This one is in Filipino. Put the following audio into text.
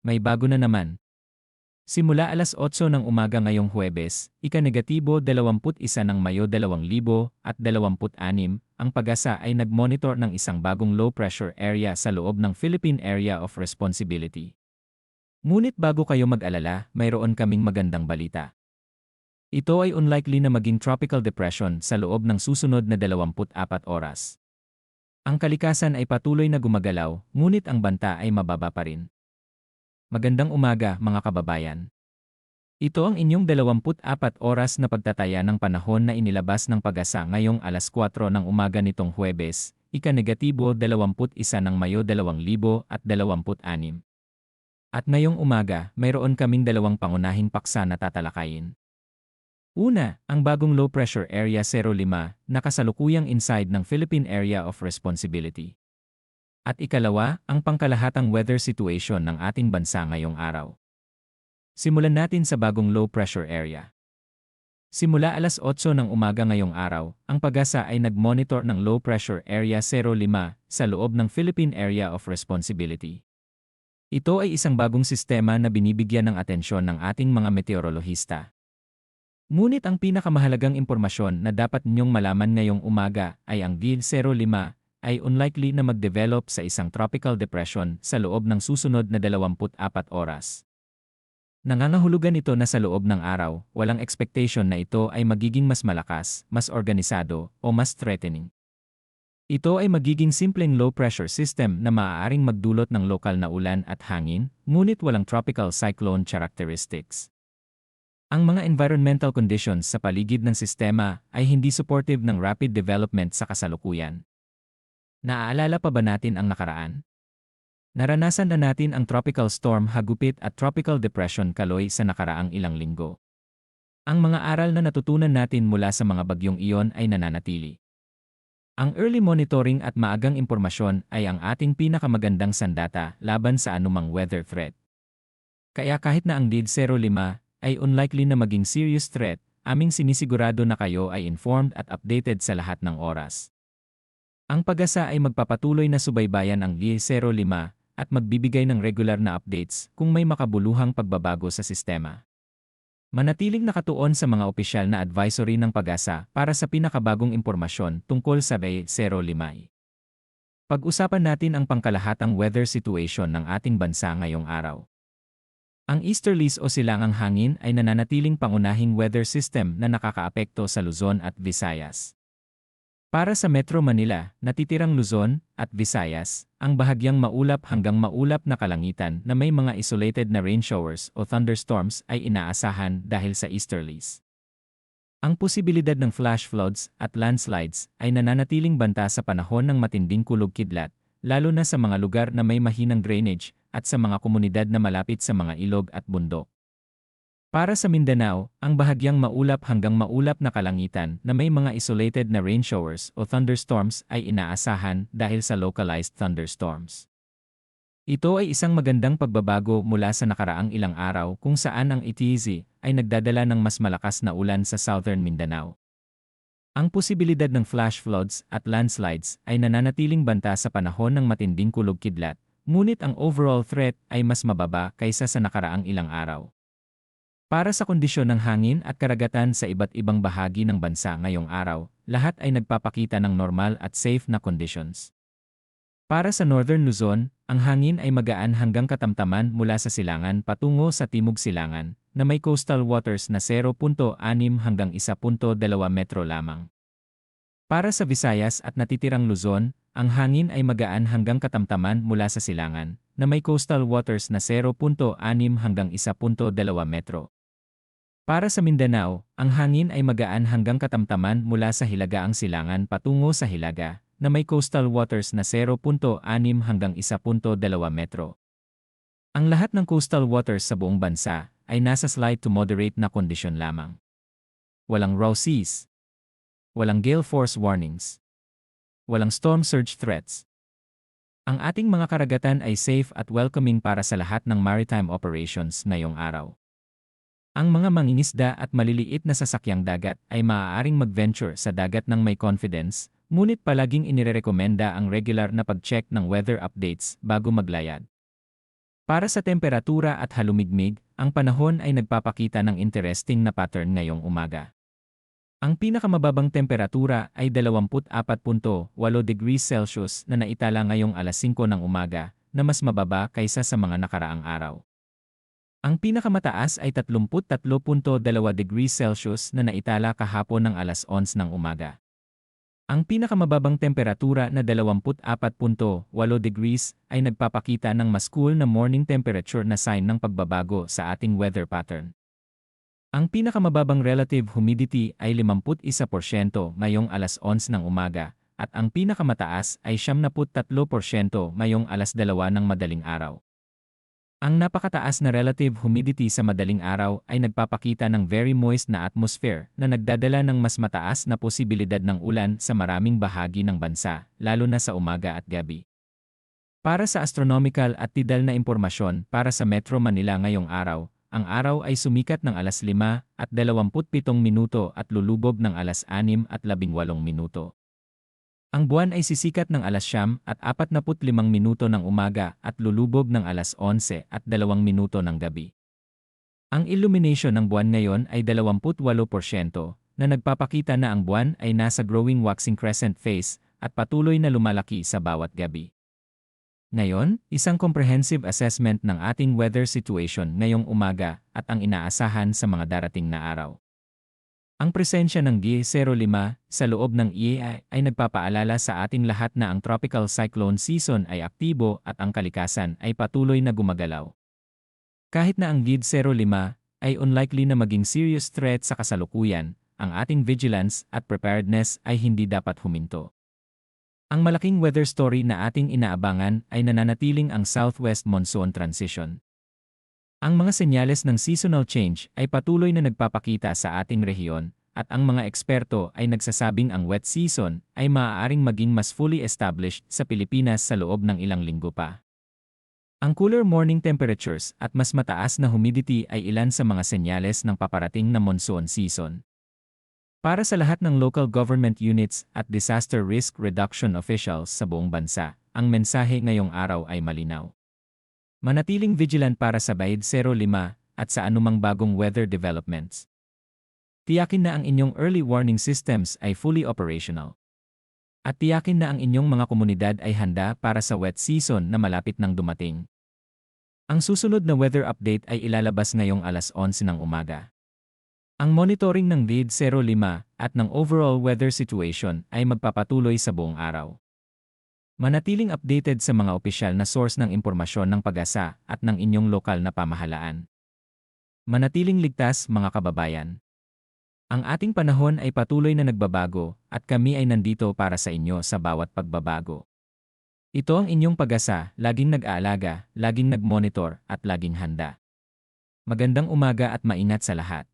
may bago na naman. Simula alas 8 ng umaga ngayong Huwebes, ika-21 ng Mayo 2026, ang Pag-asa ay nag-monitor ng isang bagong low-pressure area sa loob ng Philippine Area of Responsibility. Ngunit bago kayo mag-alala, mayroon kaming magandang balita. Ito ay unlikely na maging tropical depression sa loob ng susunod na 24 oras. Ang kalikasan ay patuloy na gumagalaw, ngunit ang banta ay mababa pa rin. Magandang umaga, mga kababayan. Ito ang inyong 24 oras na pagtataya ng panahon na inilabas ng Pag-asa ngayong alas 4 ng umaga nitong Huwebes, ika-21 ng Mayo 2026. At ngayong umaga, mayroon kaming dalawang pangunahing paksa na tatalakayin. Una, ang bagong low pressure area 05 na kasalukuyang inside ng Philippine Area of Responsibility. At ikalawa, ang pangkalahatang weather situation ng ating bansa ngayong araw. Simulan natin sa bagong low pressure area. Simula alas 8 ng umaga ngayong araw, ang Pag-asa ay nag-monitor ng low pressure area 05 sa loob ng Philippine Area of Responsibility. Ito ay isang bagong sistema na binibigyan ng atensyon ng ating mga meteorolohista. Ngunit ang pinakamahalagang impormasyon na dapat ninyong malaman ngayong umaga ay ang DL05 ay unlikely na mag-develop sa isang tropical depression sa loob ng susunod na 24 oras. Nangangahulugan ito na sa loob ng araw, walang expectation na ito ay magiging mas malakas, mas organisado, o mas threatening. Ito ay magiging simpleng low-pressure system na maaaring magdulot ng lokal na ulan at hangin, ngunit walang tropical cyclone characteristics. Ang mga environmental conditions sa paligid ng sistema ay hindi supportive ng rapid development sa kasalukuyan. Naaalala pa ba natin ang nakaraan? Naranasan na natin ang Tropical Storm Hagupit at Tropical Depression Kaloy sa nakaraang ilang linggo. Ang mga aral na natutunan natin mula sa mga bagyong iyon ay nananatili. Ang early monitoring at maagang impormasyon ay ang ating pinakamagandang sandata laban sa anumang weather threat. Kaya kahit na ang DD05 ay unlikely na maging serious threat, aming sinisigurado na kayo ay informed at updated sa lahat ng oras. Ang Pag-asa ay magpapatuloy na subaybayan ang DD05 at magbibigay ng regular na updates kung may makabuluhang pagbabago sa sistema. Manatiling nakatuon sa mga opisyal na advisory ng Pag-asa para sa pinakabagong impormasyon tungkol sa DD05. Pag-usapan natin ang pangkalahatang weather situation ng ating bansa ngayong araw. Ang easterlies o silangang hangin ay nananatiling pangunahing weather system na nakakaapekto sa Luzon at Visayas. Para sa Metro Manila, natitirang Luzon at Visayas, ang bahagyang maulap hanggang maulap na kalangitan na may mga isolated na rain showers o thunderstorms ay inaasahan dahil sa easterlies. Ang posibilidad ng flash floods at landslides ay nananatiling banta sa panahon ng matinding kulog-kidlat, lalo na sa mga lugar na may mahinang drainage at sa mga komunidad na malapit sa mga ilog at bundok. Para sa Mindanao, ang bahagyang maulap hanggang maulap na kalangitan na may mga isolated na rain showers o thunderstorms ay inaasahan dahil sa localized thunderstorms. Ito ay isang magandang pagbabago mula sa nakaraang ilang araw kung saan ang ETZ ay nagdadala ng mas malakas na ulan sa southern Mindanao. Ang posibilidad ng flash floods at landslides ay nananatiling banta sa panahon ng matinding kulog-kidlat, ngunit ang overall threat ay mas mababa kaysa sa nakaraang ilang araw. Para sa kondisyon ng hangin at karagatan sa iba't ibang bahagi ng bansa ngayong araw, lahat ay nagpapakita ng normal at safe na conditions. Para sa Northern Luzon, ang hangin ay magaan hanggang katamtaman mula sa silangan patungo sa timog silangan, na may coastal waters na 0.6 hanggang 1.2 metro lamang. Para sa Visayas at natitirang Luzon, ang hangin ay magaan hanggang katamtaman mula sa silangan, na may coastal waters na 0.6 hanggang 1.2 metro. Para sa Mindanao, ang hangin ay magaan hanggang katamtaman mula sa Hilagaang Silangan patungo sa Hilaga, na may coastal waters na 0.6 hanggang 1.2 metro. Ang lahat ng coastal waters sa buong bansa ay nasa slight to moderate na kondisyon lamang. Walang raw seas. Walang gale force warnings. Walang storm surge threats. Ang ating mga karagatan ay safe at welcoming para sa lahat ng maritime operations ngayong araw. Ang mga mangingisda at maliliit na sasakyang dagat ay maaaring mag-venture sa dagat ng may confidence, ngunit palaging inirekomenda ang regular na pag-check ng weather updates bago maglayad. Para sa temperatura at halumigmig, ang panahon ay nagpapakita ng interesting na pattern ngayong umaga. Ang pinakamababang temperatura ay 24.8 degrees Celsius na naitala ngayong alas 5 ng umaga, na mas mababa kaysa sa mga nakaraang araw. Ang pinakamataas ay 33.2 degrees Celsius na naitala kahapon ng alas 11 ng umaga. Ang pinakamababang temperatura na 24.8 degrees ay nagpapakita ng mas cool na morning temperature na sign ng pagbabago sa ating weather pattern. Ang pinakamababang relative humidity ay 51% ngayong alas 11 ng umaga at ang pinakamataas ay 73% ngayong alas 2 ng madaling araw. Ang napakataas na relative humidity sa madaling araw ay nagpapakita ng very moist na atmosphere na nagdadala ng mas mataas na posibilidad ng ulan sa maraming bahagi ng bansa, lalo na sa umaga at gabi. Para sa astronomical at tidal na impormasyon para sa Metro Manila ngayong araw, ang araw ay sumikat ng alas 5:27 minuto at lulubog ng alas 6:18 minuto. Ang buwan ay sisikat ng alas 9:45 minuto ng umaga at lulubog ng alas 11:02 minuto ng gabi. Ang illumination ng buwan ngayon ay 28% na nagpapakita na ang buwan ay nasa growing waxing crescent phase at patuloy na lumalaki sa bawat gabi. Ngayon, isang comprehensive assessment ng ating weather situation ngayong umaga at ang inaasahan sa mga darating na araw. Ang presensya ng GE-05 sa loob ng EAI ay nagpapaalala sa ating lahat na ang tropical cyclone season ay aktibo at ang kalikasan ay patuloy na gumagalaw. Kahit na ang GE-05 ay unlikely na maging serious threat sa kasalukuyan, ang ating vigilance at preparedness ay hindi dapat huminto. Ang malaking weather story na ating inaabangan ay nananatiling ang southwest monsoon transition. Ang mga senyales ng seasonal change ay patuloy na nagpapakita sa ating rehiyon at ang mga eksperto ay nagsasabing ang wet season ay maaaring maging mas fully established sa Pilipinas sa loob ng ilang linggo pa. Ang cooler morning temperatures at mas mataas na humidity ay ilan sa mga senyales ng paparating na monsoon season. Para sa lahat ng local government units at disaster risk reduction officials sa buong bansa, ang mensahe ngayong araw ay malinaw. Manatiling vigilant para sa Bayid 05 at sa anumang bagong weather developments. Tiyakin na ang inyong early warning systems ay fully operational. At tiyakin na ang inyong mga komunidad ay handa para sa wet season na malapit nang dumating. Ang susunod na weather update ay ilalabas ngayong alas 11 ng umaga. Ang monitoring ng Bayid 05 at ng overall weather situation ay magpapatuloy sa buong araw. Manatiling updated sa mga opisyal na source ng impormasyon ng Pag-asa at ng inyong lokal na pamahalaan. Manatiling ligtas, mga kababayan. Ang ating panahon ay patuloy na nagbabago at kami ay nandito para sa inyo sa bawat pagbabago. Ito ang inyong Pag-asa, laging nag-aalaga, laging nag-monitor at laging handa. Magandang umaga at maingat sa lahat.